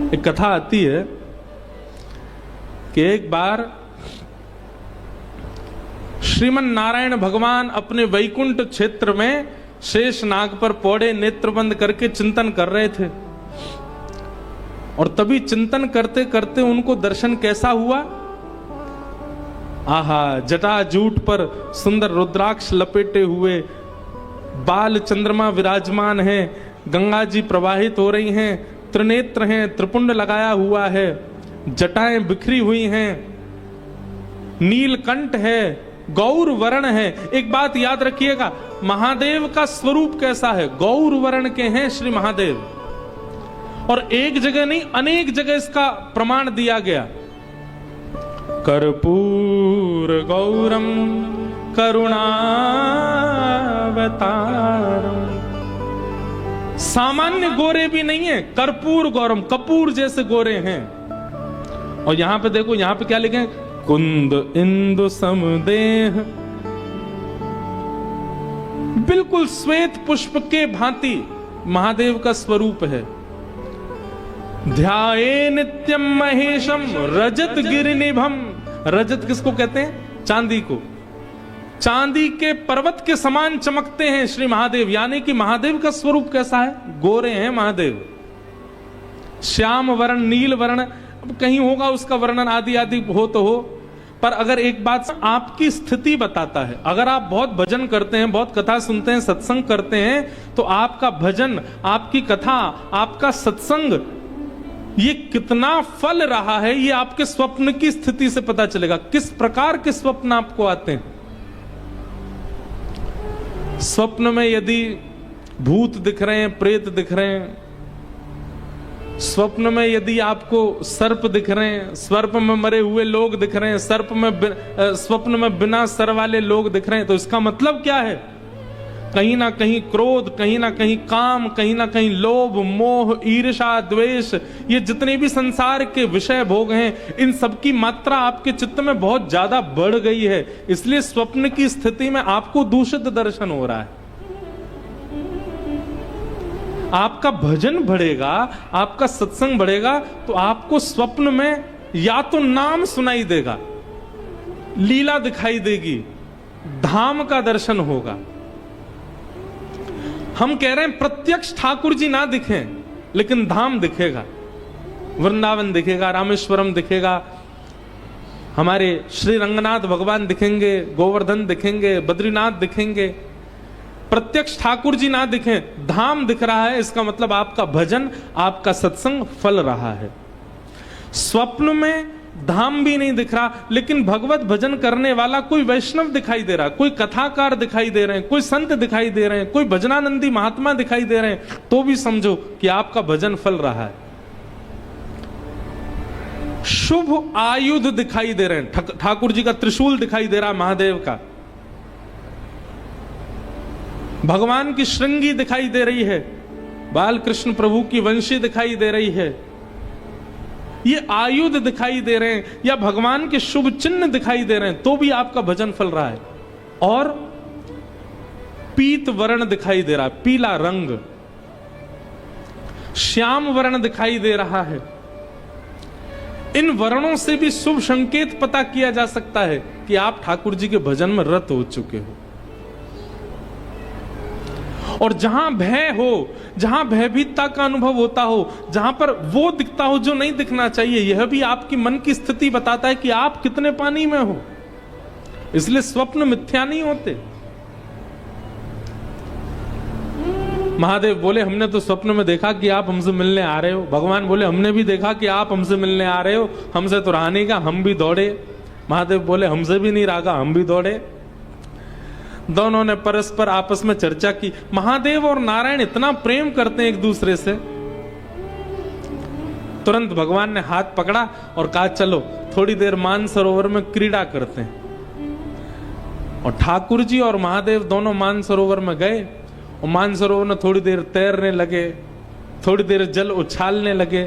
एक कथा आती है कि एक बार श्रीमन नारायण भगवान अपने वैकुंठ क्षेत्र में शेष नाग पर पौड़े नेत्र बंद करके चिंतन कर रहे थे। और तभी चिंतन करते करते उनको दर्शन कैसा हुआ? आहा, जटाजूट पर सुंदर रुद्राक्ष लपेटे हुए बाल चंद्रमा विराजमान है, गंगा जी प्रवाहित हो रही हैं, त्रिनेत्र हैं, त्रिपुंड लगाया हुआ है, जटाएं बिखरी हुई हैं, नीलकंठ है, गौर वर्ण है। एक बात याद रखिएगा, महादेव का स्वरूप कैसा है? गौर वर्ण के हैं श्री महादेव। और एक जगह नहीं, अनेक जगह इसका प्रमाण दिया गया। कर्पूर गौरम करुणावतारम। सामान्य गोरे भी नहीं है, कर्पूर गौरम, कपूर जैसे गोरे हैं। और यहां पे देखो, यहां पे क्या लिखे? कुंद इंदु समदेह, बिल्कुल श्वेत पुष्प के भांति महादेव का स्वरूप है। ध्याये नित्यम महेशम रजत गिरिनिभम। रजत किसको कहते हैं? चांदी को। चांदी के पर्वत के समान चमकते हैं श्री महादेव। यानी कि महादेव का स्वरूप कैसा है? गोरे हैं महादेव। श्याम वर्ण, नील वर्ण, अब कहीं होगा उसका वर्णन आदि आदि हो तो हो, पर अगर एक बात आपकी स्थिति बताता है, अगर आप बहुत भजन करते हैं, बहुत कथा सुनते हैं, सत्संग करते हैं, तो आपका भजन, आपकी कथा, आपका सत्संग ये कितना फल रहा है, ये आपके स्वप्न की स्थिति से पता चलेगा। किस प्रकार के स्वप्न आपको आते हैं? स्वप्न में यदि भूत दिख रहे हैं, प्रेत दिख रहे हैं, स्वप्न में यदि आपको सर्प दिख रहे हैं, सर्प में मरे हुए लोग दिख रहे हैं, स्वप्न में बिना सर वाले लोग दिख रहे हैं, तो इसका मतलब क्या है? कहीं ना कहीं क्रोध, कहीं ना कहीं काम, कहीं ना कहीं लोभ, मोह, ईर्ष्या, द्वेष, ये जितने भी संसार के विषय भोग हैं, इन सब की मात्रा आपके चित्त में बहुत ज्यादा बढ़ गई है। इसलिए स्वप्न की स्थिति में आपको दूषित दर्शन हो रहा है। आपका भजन बढ़ेगा, आपका सत्संग बढ़ेगा, तो आपको स्वप्न में या तो नाम सुनाई देगा, लीला दिखाई देगी, धाम का दर्शन होगा। हम कह रहे हैं प्रत्यक्ष ठाकुर जी ना दिखें, लेकिन धाम दिखेगा, वृंदावन दिखेगा, रामेश्वरम दिखेगा, हमारे श्री रंगनाथ भगवान दिखेंगे, गोवर्धन दिखेंगे, बद्रीनाथ दिखेंगे। प्रत्यक्ष ठाकुर जी ना दिखें, धाम दिख रहा है, इसका मतलब आपका भजन, आपका सत्संग फल रहा है। स्वप्न में धाम भी नहीं दिख रहा, लेकिन भगवत भजन करने वाला कोई वैष्णव दिखाई दे रहा, कोई कथाकार दिखाई दे रहे हैं, कोई संत दिखाई दे रहे हैं, कोई भजनानंदी महात्मा दिखाई दे रहे हैं, तो भी समझो कि आपका भजन फल रहा है। शुभ आयुध दिखाई दे रहे हैं, ठाकुर जी का त्रिशूल दिखाई दे रहा है, महादेव का, भगवान की श्रृंगी दिखाई दे रही है, बाल कृष्ण प्रभु की वंशी दिखाई दे रही है, ये आयुध दिखाई दे रहे हैं, या भगवान के शुभ चिन्ह दिखाई दे रहे हैं, तो भी आपका भजन फल रहा है। और पीत वर्ण दिखाई दे रहा है, पीला रंग, श्याम वर्ण दिखाई दे रहा है। इन वर्णों से भी शुभ संकेत पता किया जा सकता है कि आप ठाकुर जी के भजन में रत हो चुके हो। और जहां भय हो, जहां भयभीतता का अनुभव होता हो, जहां पर वो दिखता हो जो नहीं दिखना चाहिए, यह भी आपकी मन की स्थिति बताता है कि आप कितने पानी में हो। इसलिए स्वप्न मिथ्या नहीं होते। महादेव बोले हमने तो स्वप्न में देखा कि आप हमसे मिलने आ रहे हो। भगवान बोले हमने भी देखा कि आप हमसे मिलने आ रहे हो, हमसे तो रहा नहीं का, हम भी दौड़े। महादेव बोले हमसे भी नहीं रहा, हम भी दौड़े। दोनों ने परस्पर आपस में चर्चा की। महादेव और नारायण इतना प्रेम करते हैं एक दूसरे से। तुरंत भगवान ने हाथ पकड़ा और कहा चलो थोड़ी देर मानसरोवर में क्रीड़ा करते हैं। और ठाकुर जी और महादेव दोनों मानसरोवर में गए और मानसरोवर में थोड़ी देर तैरने लगे, थोड़ी देर जल उछालने लगे,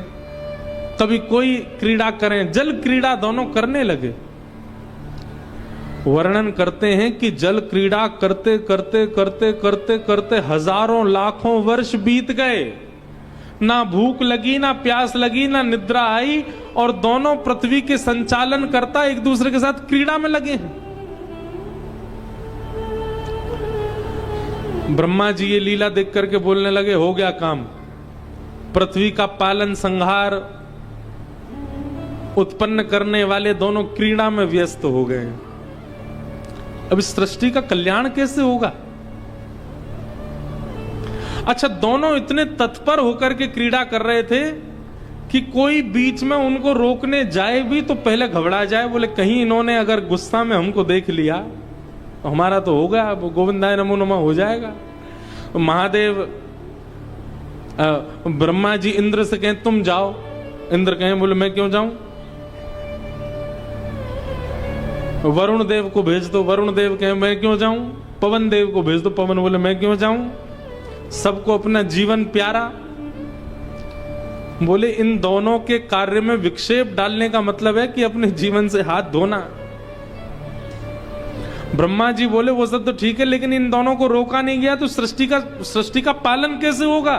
कभी कोई क्रीड़ा करें, जल क्रीड़ा दोनों करने लगे। वर्णन करते हैं कि जल क्रीड़ा करते करते करते करते करते हजारों लाखों वर्ष बीत गए। ना भूख लगी, ना प्यास लगी, ना निद्रा आई, और दोनों पृथ्वी के संचालन करता एक दूसरे के साथ क्रीड़ा में लगे हैं। ब्रह्मा जी ये लीला देख करके बोलने लगे, हो गया काम, पृथ्वी का पालन संहार उत्पन्न करने वाले दोनों क्रीड़ा में व्यस्त हो गए हैं। अब इस सृष्टि का कल्याण कैसे होगा? अच्छा, दोनों इतने तत्पर होकर के क्रीड़ा कर रहे थे कि कोई बीच में उनको रोकने जाए भी तो पहले घबरा जाए, बोले कहीं इन्होंने अगर गुस्सा में हमको देख लिया तो हमारा तो होगा, अब गोविंदाय नमो नमः हो जाएगा। महादेव ब्रह्मा जी इंद्र से कहें तुम जाओ, इंद्र कहें बोले मैं क्यों जाऊं। वरुण देव को भेज दो, वरुण देव कहें मैं क्यों जाऊं। पवन देव को भेज दो, पवन बोले मैं क्यों जाऊं। सबको अपना जीवन प्यारा। बोले इन दोनों के कार्य में विक्षेप डालने का मतलब है कि अपने जीवन से हाथ धोना। ब्रह्मा जी बोले वो सब तो ठीक है, लेकिन इन दोनों को रोका नहीं गया तो सृष्टि का पालन कैसे होगा?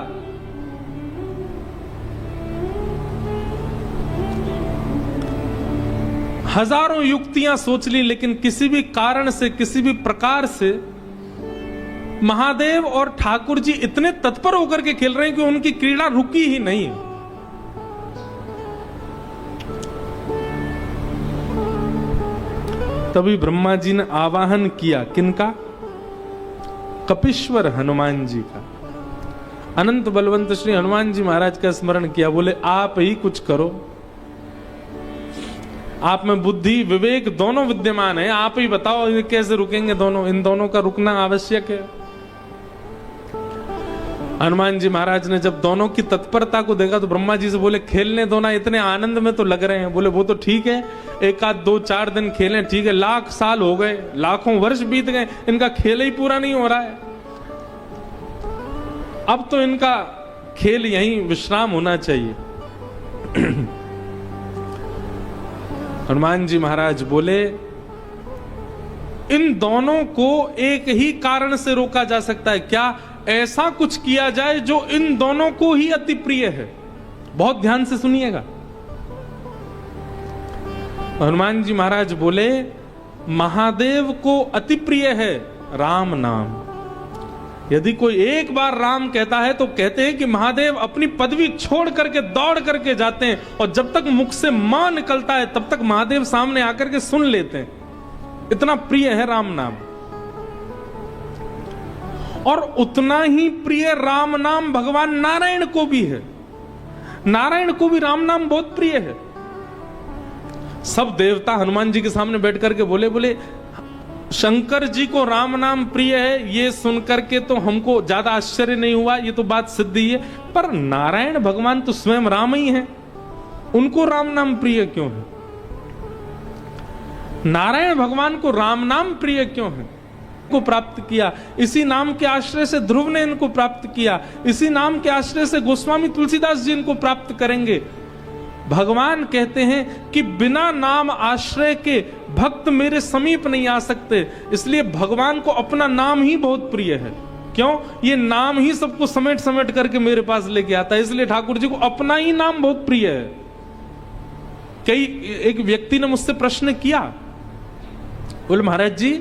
हजारों युक्तियां सोच ली, लेकिन किसी भी कारण से, किसी भी प्रकार से महादेव और ठाकुर जी इतने तत्पर होकर के खेल रहे हैं कि उनकी क्रीड़ा रुकी ही नहीं। तभी ब्रह्मा जी ने आवाहन किया, किनका? कपीश्वर हनुमान जी का। अनंत बलवंत श्री हनुमान जी महाराज का स्मरण किया। बोले आप ही कुछ करो, आप में बुद्धि विवेक दोनों विद्यमान है, आप ही बताओ ये कैसे रुकेंगे दोनों, इन दोनों का रुकना आवश्यक है। हनुमान जी महाराज ने जब दोनों की तत्परता को देखा तो ब्रह्मा जी से बोले खेलने दो ना, इतने आनंद में तो लग रहे हैं। बोले वो तो ठीक है, एक आध 2-4 दिन खेलें, ठीक है, लाख साल हो गए, लाखों वर्ष बीत गए, इनका खेल ही पूरा नहीं हो रहा है। अब तो इनका खेल यहीं विश्राम होना चाहिए। हनुमान जी महाराज बोले इन दोनों को एक ही कारण से रोका जा सकता है। क्या? ऐसा कुछ किया जाए जो इन दोनों को ही अति प्रिय है। बहुत ध्यान से सुनिएगा। हनुमान जी महाराज बोले महादेव को अति प्रिय है राम नाम। यदि कोई एक बार राम कहता है तो कहते हैं कि महादेव अपनी पदवी छोड़ करके दौड़ करके जाते हैं, और जब तक मुख से मां निकलता है तब तक महादेव सामने आकर के सुन लेते हैं। इतना प्रिय है राम नाम। और उतना ही प्रिय राम नाम भगवान नारायण को भी है। नारायण को भी राम नाम बहुत प्रिय है। सब देवता हनुमान जी के सामने बैठ करके बोले शंकर जी को राम नाम प्रिय है, ये सुनकर के तो हमको ज्यादा आश्चर्य नहीं हुआ, ये तो बात सिद्ध ही है। पर नारायण भगवान तो स्वयं राम ही है, उनको राम नाम प्रिय क्यों है? नारायण भगवान को राम नाम प्रिय क्यों है? को प्राप्त किया, इसी नाम के आश्रय से ध्रुव ने इनको प्राप्त किया, इसी नाम के आश्रय से गोस्वामी तुलसीदास जी इनको प्राप्त करेंगे। भगवान कहते हैं कि बिना नाम आश्रय के भक्त मेरे समीप नहीं आ सकते, इसलिए भगवान को अपना नाम ही बहुत प्रिय है। क्यों? ये नाम ही सबको समेट समेट करके मेरे पास लेके आता है, इसलिए ठाकुर जी को अपना ही नाम बहुत प्रिय है। एक व्यक्ति ने मुझसे प्रश्न किया, बोले महाराज जी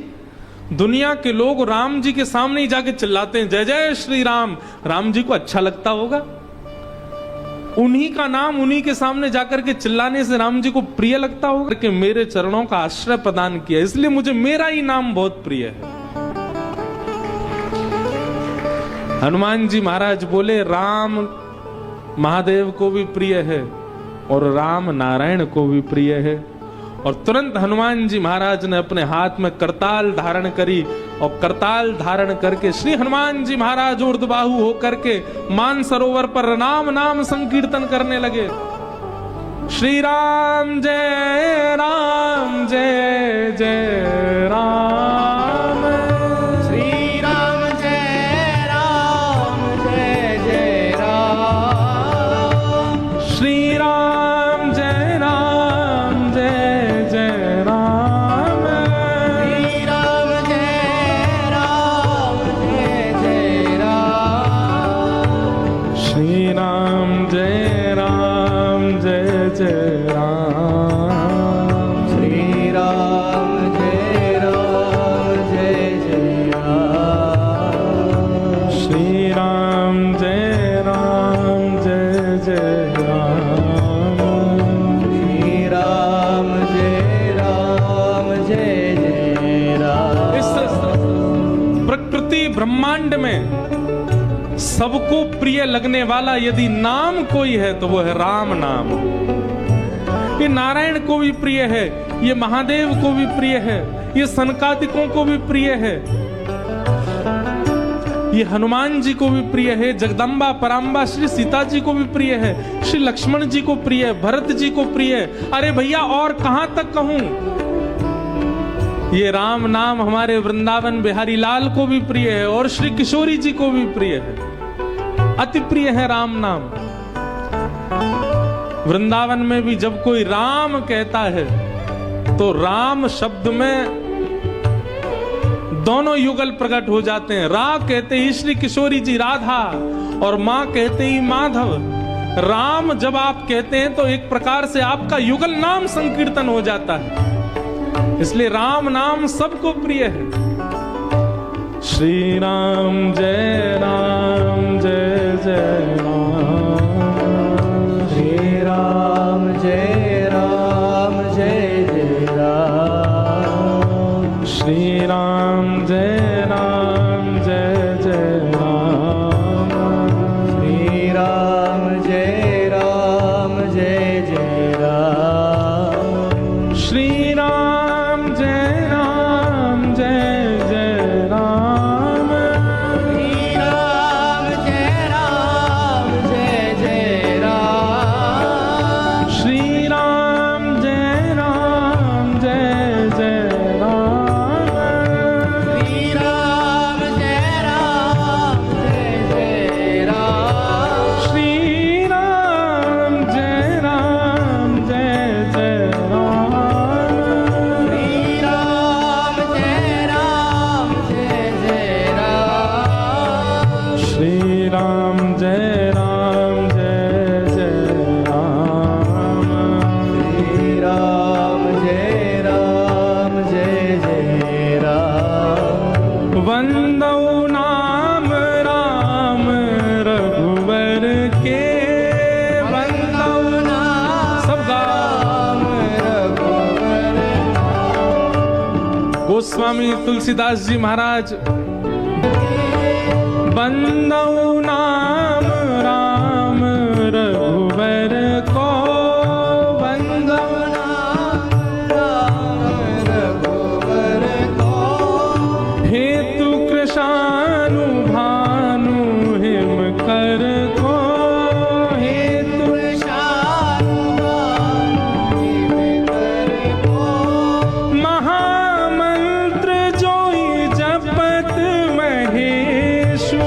दुनिया के लोग राम जी के सामने ही जाके चिल्लाते हैं जय जय श्री राम, राम जी को अच्छा लगता होगा? उन्हीं का नाम उन्हीं के सामने जाकर के चिल्लाने से राम जी को प्रिय लगता होगा? कि मेरे चरणों का आश्रय प्रदान किया, इसलिए मुझे मेरा ही नाम बहुत प्रिय है। हनुमान जी महाराज बोले राम महादेव को भी प्रिय है और राम नारायण को भी प्रिय है। और तुरंत हनुमान जी महाराज ने अपने हाथ में करताल धारण करी, और करताल धारण करके श्री हनुमान जी महाराज ऊर्ध्वबाहु होकर के मान सरोवर पर राम नाम संकीर्तन करने लगे। श्री राम जय राम जय जय राम, श्री राम जय राम जय जय राम, श्री राम जय राम जय जय राम, श्री राम जय राम जय जय राम, श्री राम जय राम जय जय राम। श्री राम जय जय राम। श्री राम जय जय राम। श्री राम जय जय राम। इस प्रकृति ब्रह्मांड में सबको प्रिय लगने वाला यदि नाम कोई है तो वो है राम नाम। ये नारायण को भी प्रिय है, ये महादेव को भी प्रिय है, ये सनकादिकों को भी प्रिय है, ये हनुमान जी को भी प्रिय है, जगदम्बा पराम्बा श्री सीता जी को भी प्रिय है, श्री लक्ष्मण जी को प्रिय है, भरत जी को प्रिय है। अरे भैया और कहां तक कहूं, ये राम नाम हमारे वृंदावन बिहारी लाल को भी प्रिय है और श्री किशोरी जी को भी प्रिय है, अति प्रिय है राम नाम। वृंदावन में भी जब कोई राम कहता है तो राम शब्द में दोनों युगल प्रकट हो जाते हैं। रा कहते ही श्री किशोरी जी राधा और मां कहते ही माधव। राम जब आप कहते हैं तो एक प्रकार से आपका युगल नाम संकीर्तन हो जाता है, इसलिए राम नाम सबको प्रिय है। श्री राम जय जय राम। श्री राम जय जय राम। श्री राम जय जय राम। श्री राम जय जय राम। श्री राम जय जय राम। श्री राम जय जय राम। श्री राम जय जय राम। श्री राम जय जय राम। श्री राम जय जय राम। श्री राम जय जय राम। श्री राम जय जय राम। श्री राम जय जय राम। वंदौ नाम राम रघुवर के। वंदौ नाम सब राम रघुवर। गोस्वामी तुलसीदास जी महाराज। वंदौ नाम राम रघुवर को। वंदौ राम रघुवर को। हेतु कृशानु भानु हिम कर को। हेतु महामंत्र जोई जपत महेशु।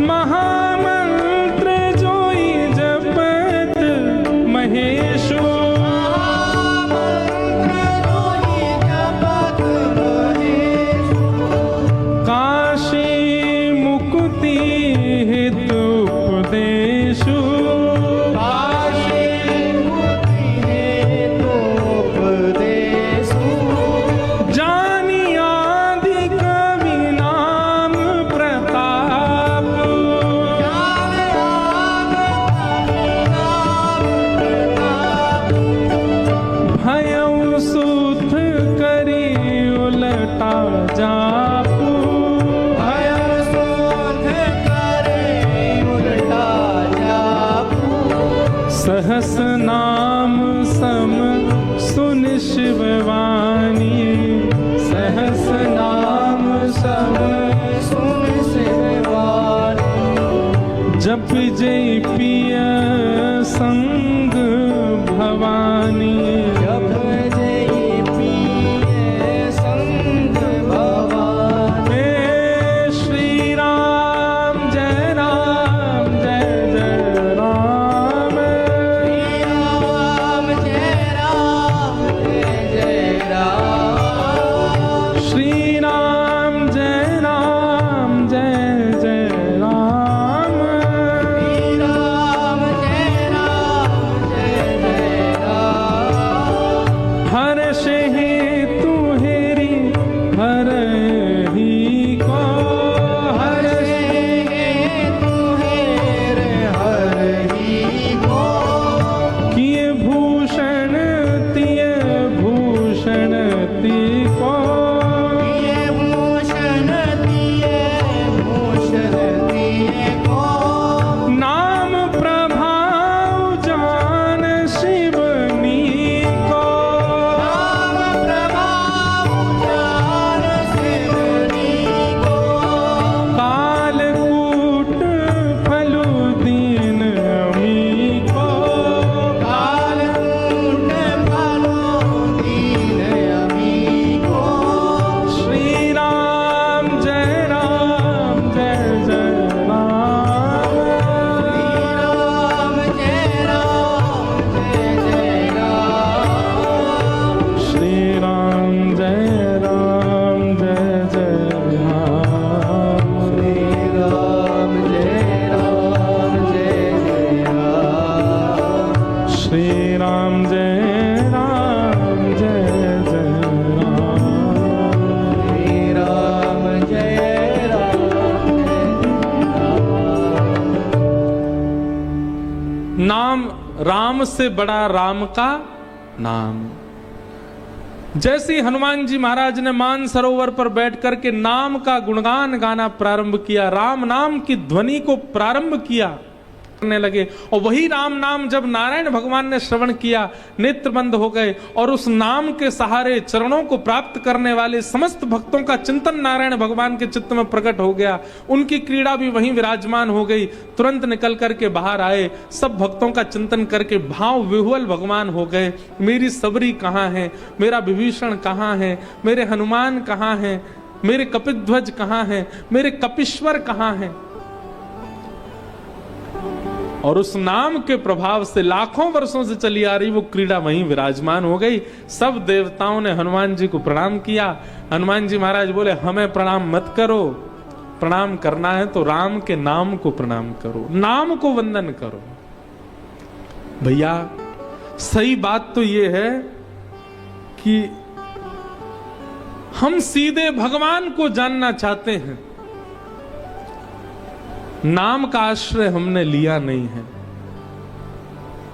महामंत्र जोई जपत महेशु। काशी मुक्ति हेतु उपदेशु। जानी आदि कवि नाम प्रताप। भयउ सुध करी उलटा जापू। सहस नाम सम सुन शिववाणी। सहस नाम सम सुन शिववाणी। जप जय पिय संग भवानी। जप जय पिय संग भवानी। हे श्री राम जय जय राम। श्री राम जय जय राम। श्री राम जय राम से बड़ा राम का नाम। जैसे ही हनुमान जी महाराज ने मानसरोवर पर बैठ करके नाम का गुणगान गाना प्रारंभ किया, राम नाम की ध्वनि को प्रारंभ किया करने लगे, और वही राम नाम जब नारायण भगवान ने श्रवण किया, नेत्र बंद हो गए, और उस नाम के सहारे चरणों को प्राप्त करने वाले समस्त भक्तों का चिंतन नारायण भगवान के चित्त में प्रकट हो गया। उनकी क्रीड़ा भी वहीं विराजमान हो गई। तुरंत निकल करके बाहर आए, सब भक्तों का चिंतन करके भाव विह्वल भगवान हो गए। मेरी सबरी कहाँ है, मेरा विभीषण कहाँ है, मेरे हनुमान कहाँ है, मेरे कपिध्वज कहाँ है, मेरे कपीश्वर कहाँ है। और उस नाम के प्रभाव से लाखों वर्षों से चली आ रही वो क्रीड़ा वहीं विराजमान हो गई। सब देवताओं ने हनुमान जी को प्रणाम किया। हनुमान जी महाराज बोले, हमें प्रणाम मत करो, प्रणाम करना है तो राम के नाम को प्रणाम करो, नाम को वंदन करो। भैया सही बात तो ये है कि हम सीधे भगवान को जानना चाहते हैं, नाम का आश्रय हमने लिया नहीं है।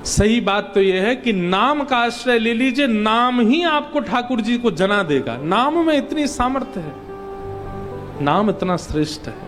सही बात तो यह है कि नाम का आश्रय ले लीजिए, नाम ही आपको ठाकुर जी को जना देगा। नाम में इतनी सामर्थ्य है, नाम इतना श्रेष्ठ है।